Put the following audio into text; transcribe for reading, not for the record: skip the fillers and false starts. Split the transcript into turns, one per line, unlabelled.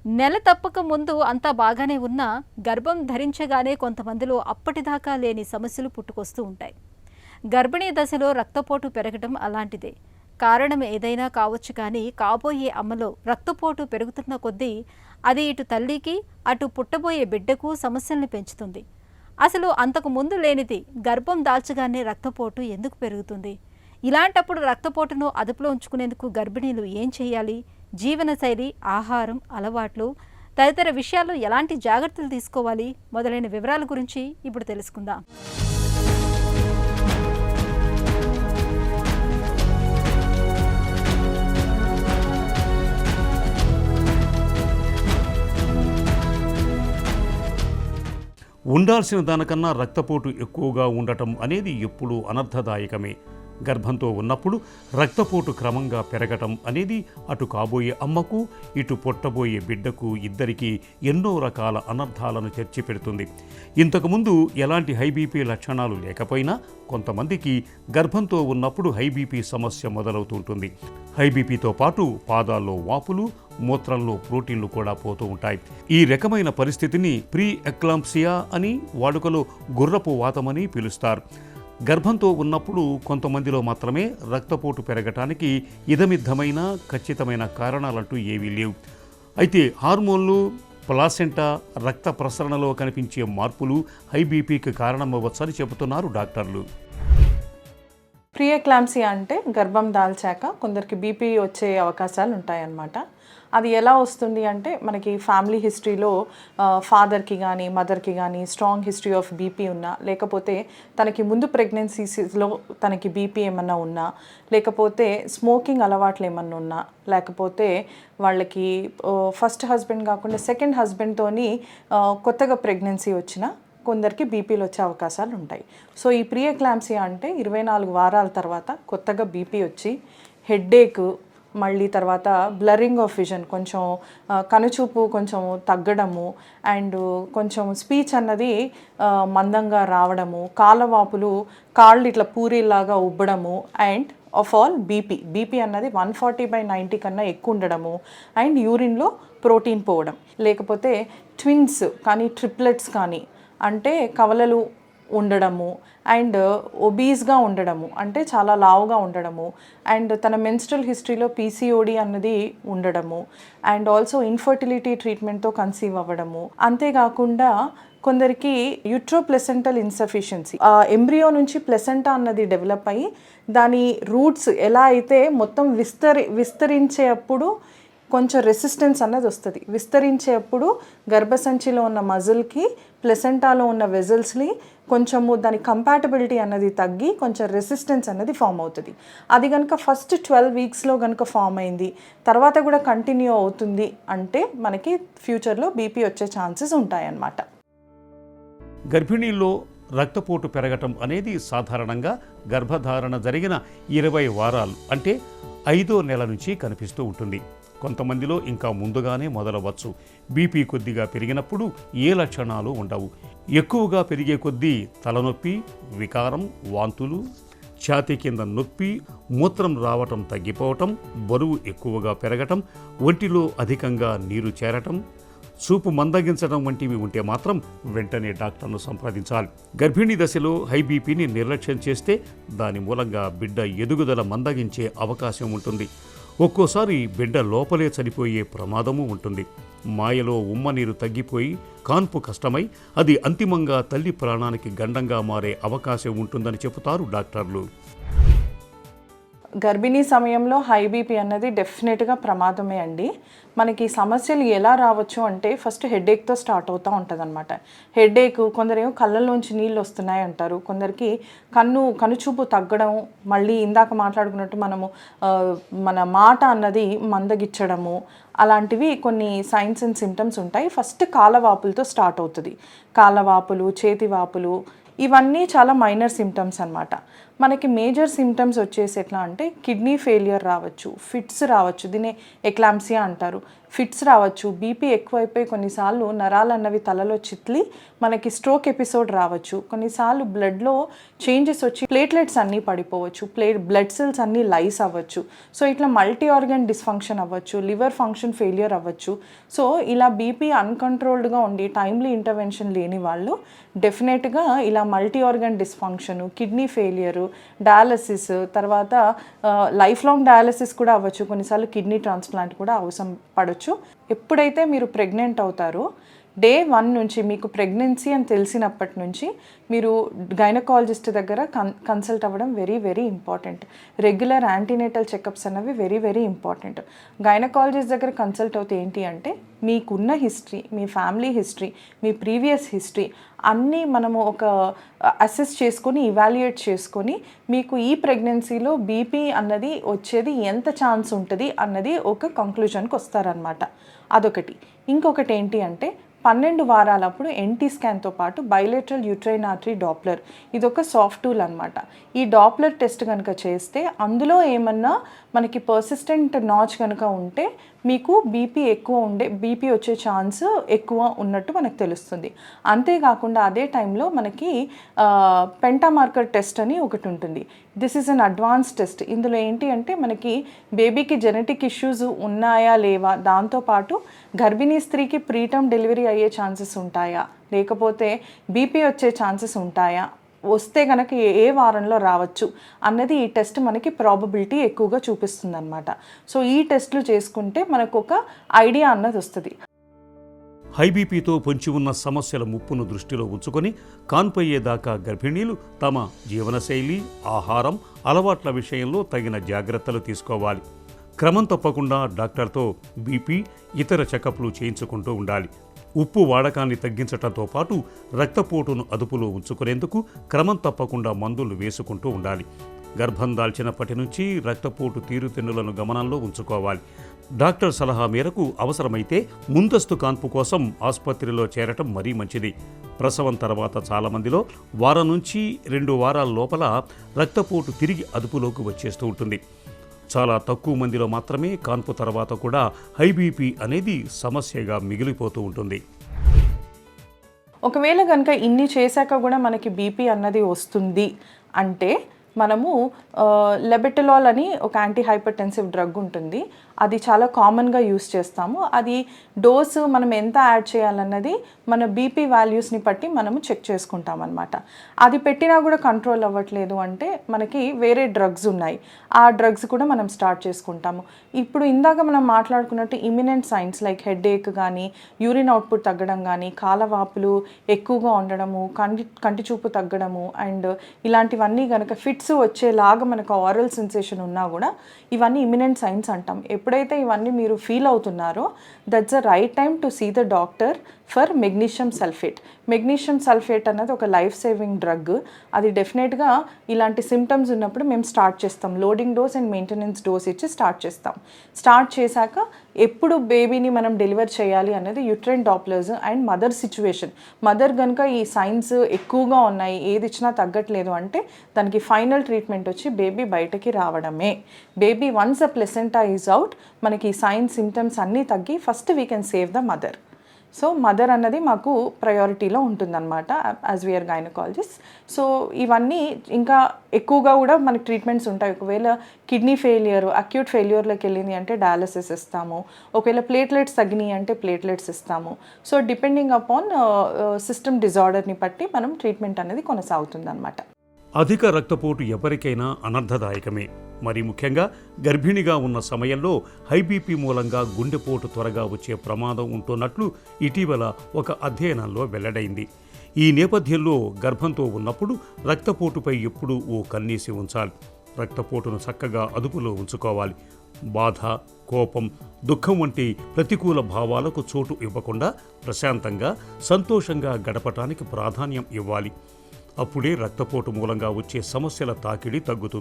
నెల తప్పక ముందు అంతా బాగానే ఉన్నా గర్భం ధరించగానే కొంతమందిలో అప్పటిదాకా లేని సమస్యలు పుట్టుకొస్తూ ఉంటాయి. గర్భిణీ దశలో రక్తపోటు పెరగడం అలాంటిదే. కారణం ఏదైనా కావచ్చు, కానీ కాబోయే అమ్మలో రక్తపోటు పెరుగుతున్న కొద్దీ అది ఇటు తల్లికి అటు పుట్టబోయే బిడ్డకు సమస్యల్ని పెంచుతుంది. అసలు అంతకు ముందు లేనిది గర్భం దాల్చగానే రక్తపోటు ఎందుకు పెరుగుతుంది? ఇలాంటప్పుడు రక్తపోటును అదుపులో ఉంచుకునేందుకు గర్భిణీలు ఏం చేయాలి? జీవనశైలి, ఆహారం అలవాట్లు తదితర విషయాల్లో ఎలాంటి జాగ్రత్తలు తీసుకోవాలి మొదలైన వివరాల గురించి ఇప్పుడు తెలుసుకుందాం.
ఉండాల్సిన దానికన్నా రక్తపోటు ఎక్కువగా ఉండటం అనేది ఎప్పుడూ అనర్థదాయకమే. గర్భంతో ఉన్నప్పుడు రక్తపోటు క్రమంగా పెరగటం అనేది అటు కాబోయే అమ్మకు ఇటు పుట్టబోయే బిడ్డకు ఇద్దరికీ ఎన్నో రకాల అనర్థాలను తెచ్చిపెడుతుంది. ఇంతకుముందు ఎలాంటి హైబీపీ లక్షణాలు లేకపోయినా కొంతమందికి గర్భంతో ఉన్నప్పుడు హైబీపీ సమస్య మొదలవుతుంటుంది. హైబీపీతో పాటు పాదాల్లో వాపులు, మూత్రంలో ప్రోటీన్లు కూడా పోతూ ఉంటాయి. ఈ రకమైన పరిస్థితిని ప్రీ ఎక్లాంప్సియా అని, వాడుకలో గుర్రపు వాతమని పిలుస్తారు. గర్భంతో ఉన్నప్పుడు కొంతమందిలో మాత్రమే రక్తపోటు పెరగటానికి ఇదమిద్దమైన ఖచ్చితమైన కారణాలంటూ ఏవీ లేవు. అయితే హార్మోన్లు, ప్లాసెంటా, రక్త ప్రసరణలో కనిపించే మార్పులు హైబీపీకి కారణమవ్వచ్చని చెబుతున్నారు డాక్టర్లు.
ప్రీ ఎక్లాంప్సియా అంటే గర్భం దాల్చాక కొందరికి బీపీ వచ్చే అవకాశాలు ఉంటాయన్నమాట. అది ఎలా వస్తుంది అంటే మనకి ఫ్యామిలీ హిస్టరీలో ఫాదర్కి కానీ మదర్కి కానీ స్ట్రాంగ్ హిస్టరీ ఆఫ్ బీపీ ఉన్నా, లేకపోతే తనకి ముందు ప్రెగ్నెన్సీస్లో తనకి బీపీ ఏమన్నా ఉన్నా, లేకపోతే స్మోకింగ్ అలవాట్లు ఏమన్నా ఉన్నా, లేకపోతే వాళ్ళకి ఫస్ట్ హస్బెండ్ కాకుండా సెకండ్ హస్బెండ్తోని కొత్తగా ప్రెగ్నెన్సీ వచ్చినా కొందరికి బీపీలు వచ్చే అవకాశాలు ఉంటాయి. సో ఈ ప్రీ ఎక్లాంప్సియా అంటే 24 వారాల తర్వాత కొత్తగా బీపీ వచ్చి హెడ్ఏక్, మళ్ళీ తర్వాత బ్లరింగ్ ఆఫ్ విజన్, కొంచెం కనుచూపు కొంచెం తగ్గడము, అండ్ కొంచెం స్పీచ్ అన్నది మందంగా రావడము, కాళ్ళవాపులు, కాళ్ళు ఇట్లా పూరీలాగా ఉబ్బడము, అండ్ ఆఫ్ ఆల్ బీపీ అన్నది 140/90 కన్నా ఎక్కువ ఉండడము, అండ్ యూరిన్లో ప్రోటీన్ పోవడం, లేకపోతే ట్విన్స్ కానీ ట్రిప్లెట్స్ కానీ అంటే కవలలు ఉండడము, అండ్ ఒబీస్గా ఉండడము అంటే చాలా లావుగా ఉండడము, అండ్ తన మెన్స్ట్రల్ హిస్టరీలో పీసీఓడి అన్నది ఉండడము, అండ్ ఆల్సో ఇన్ఫర్టిలిటీ ట్రీట్మెంట్తో కన్సీవ్ అవ్వడము. అంతేకాకుండా కొందరికి యూట్రోప్లెసెంటల్ ఇన్సఫిషియన్సీ, ఎంబ్రియో నుంచి ప్లెసెంటా అన్నది డెవలప్ అయ్యి దాని రూట్స్ ఎలా అయితే మొత్తం విస్తరించేటప్పుడు కొంచెం రెసిస్టెన్స్ అన్నది వస్తుంది. విస్తరించేప్పుడు గర్భసంచిలో ఉన్న మజిల్కి ప్లెసెంటాలో ఉన్న వెజల్స్ని కొంచెము దాని కంపాటబిలిటీ అన్నది తగ్గి కొంచెం రెసిస్టెన్స్ అన్నది ఫామ్ అవుతుంది. అది కనుక ఫస్ట్ 12 వీక్స్లో కనుక ఫామ్ అయింది, తర్వాత కూడా కంటిన్యూ అవుతుంది అంటే మనకి ఫ్యూచర్లో బీపీ వచ్చే ఛాన్సెస్ ఉంటాయన్నమాట.
గర్భిణీల్లో రక్తపోటు పెరగటం అనేది సాధారణంగా గర్భధారణ జరిగిన 20 వారాలు అంటే 5వ నెల నుంచి కనిపిస్తూ ఉంటుంది. కొంతమందిలో ఇంకా ముందుగానే మొదలవచ్చు. బీపీ కొద్దిగా పెరిగినప్పుడు ఏ లక్షణాలు ఉండవు. ఎక్కువగా పెరిగే కొద్దీ తలనొప్పి, వికారం, వాంతులు, ఛాతీ కింద నొప్పి, మూత్రం రావటం తగ్గిపోవటం, బరువు ఎక్కువగా పెరగటం, ఒంటిలో అధికంగా నీరు చేరటం, చూపు మందగించడం వంటివి ఉంటే మాత్రం వెంటనే డాక్టర్ను సంప్రదించాలి. గర్భిణీ దశలో హై బీపీని నిర్లక్ష్యం చేస్తే దాని మూలంగా బిడ్డ ఎదుగుదల మందగించే అవకాశం ఉంటుంది. ఒక్కోసారి బిడ్డ లోపలే చనిపోయే ప్రమాదము ఉంటుంది. మాయలో ఉమ్మ నీరు తగ్గిపోయి కాన్పు కష్టమై అది అంతిమంగా తల్లి ప్రాణానికి గండంగా మారే అవకాశం ఉంటుందని చెబుతారు డాక్టర్లు.
గర్భిణీ సమయంలో హై బీపీ అన్నది డెఫినెట్గా ప్రమాదమే అండి. మనకి సమస్యలు ఎలా రావచ్చు అంటే ఫస్ట్ హెడేక్తో స్టార్ట్ అవుతూ ఉంటుంది అనమాట. హెడేక్, కొందరేమో కళ్ళల్లోంచి నీళ్ళు వస్తున్నాయి అంటారు, కొందరికి కనుచూపు తగ్గడం, మళ్ళీ ఇందాక మాట్లాడుకున్నట్టు మన మాట అన్నది మందగిచ్చడము, అలాంటివి కొన్ని సైన్స్ అండ్ సిమ్టమ్స్ ఉంటాయి. ఫస్ట్ కాళ్ళవాపులతో స్టార్ట్ అవుతుంది. కాళ్ళవాపులు, చేతివాపులు, ఇవన్నీ చాలా మైనర్ సిమ్టమ్స్ అనమాట. మనకి మేజర్ సిమ్టమ్స్ వచ్చేసి ఎట్లా అంటే కిడ్నీ ఫెయిలియర్ రావచ్చు, ఫిట్స్ రావచ్చు, దీన్ని ఎక్లాంప్సియా అంటారు. ఫిట్స్ రావచ్చు, బీపీ ఎక్కువైపోయి కొన్నిసార్లు నరాలు అన్నవి తలలో చిట్లి మనకి స్ట్రోక్ ఎపిసోడ్ రావచ్చు, కొన్నిసార్లు బ్లడ్లో చేంజెస్ వచ్చి ప్లేట్లెట్స్ అన్నీ పడిపోవచ్చు, బ్లడ్ సెల్స్ అన్నీ లైస్ అవ్వచ్చు. సో ఇట్లా మల్టీ ఆర్గన్ డిస్ఫంక్షన్ అవ్వచ్చు, లివర్ ఫంక్షన్ ఫెయిలియర్ అవ్వచ్చు. సో ఇలా బీపీ అన్కంట్రోల్డ్గా ఉండి టైమ్లీ ఇంటర్వెన్షన్ లేని వాళ్ళు డెఫినెట్గా ఇలా multi organ dysfunction, kidney failure, dialysis, తర్వాత లైఫ్ లాంగ్ డయాలసిస్ కూడా అవ్వచ్చు, కొన్నిసార్లు కిడ్నీ ట్రాన్స్ప్లాంట్ కూడా అవసరం పడవచ్చు. ఎప్పుడైతే మీరు ప్రెగ్నెంట్ అవుతారో డే 1 నుంచి మీకు ప్రెగ్నెన్సీ అని తెలిసినప్పటి నుంచి మీరు గైనకాలజిస్ట్ దగ్గర కన్సల్ట్ అవ్వడం very very important. Regular antenatal checkups అన్నవి వెరీ వెరీ ఇంపార్టెంట్. గైనకాలజిస్ట్ దగ్గర కన్సల్ట్ అవుతే ఏంటి అంటే మీకున్న హిస్టరీ, మీ ఫ్యామిలీ హిస్టరీ, మీ ప్రీవియస్ హిస్టరీ అన్నీ మనము ఒక అసెస్ చేసుకొని ఇవాల్యుయేట్ చేసుకొని మీకు ఈ ప్రెగ్నెన్సీలో బీపీ అన్నది వచ్చేది ఎంత ఛాన్స్ ఉంటుంది అన్నది ఒక కంక్లూజన్కి వస్తారనమాట. అదొకటి. ఇంకొకటి ఏంటి అంటే 12 వారాలప్పుడు ఎన్టీ స్కాన్తో పాటు బైలేటరల్ యూట్రైన్ ఆర్టరీ డాప్లర్, ఇది ఒక సాఫ్ట్ టూల్ అనమాట. ఈ డాప్లర్ టెస్ట్ కనుక చేస్తే అందులో ఏమన్నా మనకి పర్సిస్టెంట్ నాచ్ కనుక ఉంటే మీకు బీపీ వచ్చే ఛాన్స్ ఎక్కువ ఉన్నట్టు మనకు తెలుస్తుంది. అంతేకాకుండా అదే టైంలో మనకి పెంటామార్కర్ టెస్ట్ అని ఒకటి ఉంటుంది. This is an advance test. ఇందులో ఏంటి అంటే మనకి బేబీకి జెనెటిక్ ఇష్యూస్ ఉన్నాయా లేవా, దాంతోపాటు గర్భిణీ స్త్రీకి ప్రీటర్మ్ డెలివరీ అయ్యే ఛాన్సెస్ ఉంటాయా, లేకపోతే బీపీ వచ్చే ఛాన్సెస్ ఉంటాయా, వస్తే కనుక ఏ వారంలో రావచ్చు అన్నది ఈ టెస్ట్ మనకి ప్రాబబిలిటీ ఎక్కువగా చూపిస్తుంది అనమాట. సో ఈ టెస్ట్లు చేసుకుంటే మనకు ఒక ఐడియా అన్నది వస్తుంది.
హై బీపీతో పొంచి ఉన్న సమస్యల ముప్పును దృష్టిలో ఉంచుకొని కాన్పయ్యేదాకా గర్భిణీలు తమ జీవనశైలి, ఆహారం, అలవాట్ల విషయంలో తగిన జాగ్రత్తలు తీసుకోవాలి. క్రమం తప్పకుండా డాక్టర్తో బీపీ, ఇతర చెకప్లు చేయించుకుంటూ ఉండాలి. ఉప్పు వాడకాన్ని తగ్గించడంతో పాటు రక్తపోటును అదుపులో ఉంచుకునేందుకు క్రమం తప్పకుండా మందులు వేసుకుంటూ ఉండాలి. గర్భం దాల్చినప్పటి నుంచి రక్తపోటు తీరుతెన్నులను గమనంలో ఉంచుకోవాలి. డాక్టర్ సలహా మేరకు అవసరమైతే ముందస్తు కాన్పు కోసం ఆసుపత్రిలో చేరటం మరీ మంచిది. ప్రసవం తర్వాత చాలామందిలో వారం నుంచి 2 వారాల లోపల రక్తపోటు తిరిగి అదుపులోకి వచ్చేస్తూ ఉంటుంది. చాలా తక్కువ మందిలో మాత్రమే కాన్పు తర్వాత కూడా హై బీపీ అనేది సమస్యగా మిగిలిపోతూ ఉంటుంది.
ఒకవేళ కనుక ఇన్ని చేశాక కూడా మనకి బీపీ అన్నది వస్తుంది అంటే మనము లెబెటలాల్ అని ఒక యాంటీ హైపర్టెన్సివ్ డ్రగ్ ఉంటుంది. అది చాలా కామన్గా యూస్ చేస్తాము. అది డోసు మనం ఎంత యాడ్ చేయాలన్నది మన బీపీ వాల్యూస్ని బట్టి మనము చెక్ చేసుకుంటాం అనమాట. అది పెట్టినా కూడా కంట్రోల్ అవ్వట్లేదు అంటే మనకి వేరే డ్రగ్స్ ఉన్నాయి, ఆ డ్రగ్స్ కూడా మనం స్టార్ట్ చేసుకుంటాము. ఇప్పుడు ఇందాక మనం మాట్లాడుకున్నట్టు ఇమినెంట్ సైన్స్ లైక్ హెడేక్ కానీ, యూరిన్ అవుట్పుట్ తగ్గడం కానీ, కాలవాపులు ఎక్కువగా ఉండడము, కంటి చూపు తగ్గడము అండ్ ఇలాంటివన్నీ కనుక ఫిట్స్ వచ్చేలాగా మనకు ఆరల్ సెన్సేషన్ ఉన్నా కూడా ఇవన్నీ ఇమినెంట్ సైన్స్ అంటాం. ఎప్పుడైతే ఇవన్నీ మీరు ఫీల్ అవుతున్నారో that's the right time to see the doctor for magnesium sulphate. Magnesium sulphate అన్నది ఒక లైఫ్ సేవింగ్ డ్రగ్. అది డెఫినెట్గా ఇలాంటి సిమ్టమ్స్ ఉన్నప్పుడు మేము స్టార్ట్ చేస్తాం. Loading dose and maintenance dose ఇచ్చి స్టార్ట్ చేస్తాం. స్టార్ట్ చేశాక ఎప్పుడు బేబీని మనం డెలివర్ చేయాలి అనేది uterine Dopplers and mother situation. Mother కనుక ఈ సైన్స్ ఎక్కువగా ఉన్నాయి, ఏది ఇచ్చినా తగ్గట్లేదు అంటే దానికి ఫైనల్ ట్రీట్మెంట్ వచ్చి బేబీ బయటకి రావడమే. Baby once a placenta is out, మనకి ఈ సైన్స్ సిమ్టమ్స్ అన్నీ తగ్గి first we can save the mother. So mother అన్నది మాకు ప్రయారిటీలో ఉంటుందన్నమాట యాజ్ వీఆర్ గైనకాలజిస్ట్. సో ఇవన్నీ ఇంకా ఎక్కువగా కూడా మనకి ట్రీట్మెంట్స్ ఉంటాయి. ఒకవేళ కిడ్నీ ఫెయిలియర్, అక్యూట్ ఫెయిల్యూర్లోకి వెళ్ళింది అంటే డయాలసిస్ ఇస్తాము. ఒకవేళ ప్లేట్లెట్స్ తగ్గినాయి అంటే ప్లేట్లెట్స్ ఇస్తాము. సో డిపెండింగ్ అపాన్ సిస్టమ్ డిజార్డర్ని బట్టి మనం ట్రీట్మెంట్ అనేది కొనసాగుతుంది అనమాట.
అధిక రక్తపోటు ఎవరికైనా అనర్థదాయకమే. మరి ముఖ్యంగా గర్భిణిగా ఉన్న సమయంలో హై బీపీ మూలంగా గుండెపోటు త్వరగా వచ్చే ప్రమాదం ఉంటున్నట్లు ఇటీవల ఒక అధ్యయనంలో వెల్లడైంది. ఈ నేపథ్యంలో గర్భంతో ఉన్నప్పుడు రక్తపోటుపై ఎప్పుడూ ఓ కన్నేసి ఉంచాలి. రక్తపోటును చక్కగా అదుపులో ఉంచుకోవాలి. బాధ, కోపం, దుఃఖం వంటి ప్రతికూల భావాలకు చోటు ఇవ్వకుండా ప్రశాంతంగా, సంతోషంగా గడపటానికి ప్రాధాన్యం ఇవ్వాలి. అప్పుడే రక్తపోటు మూలంగా వచ్చే సమస్యల తాకిడి తగ్గుతుంది.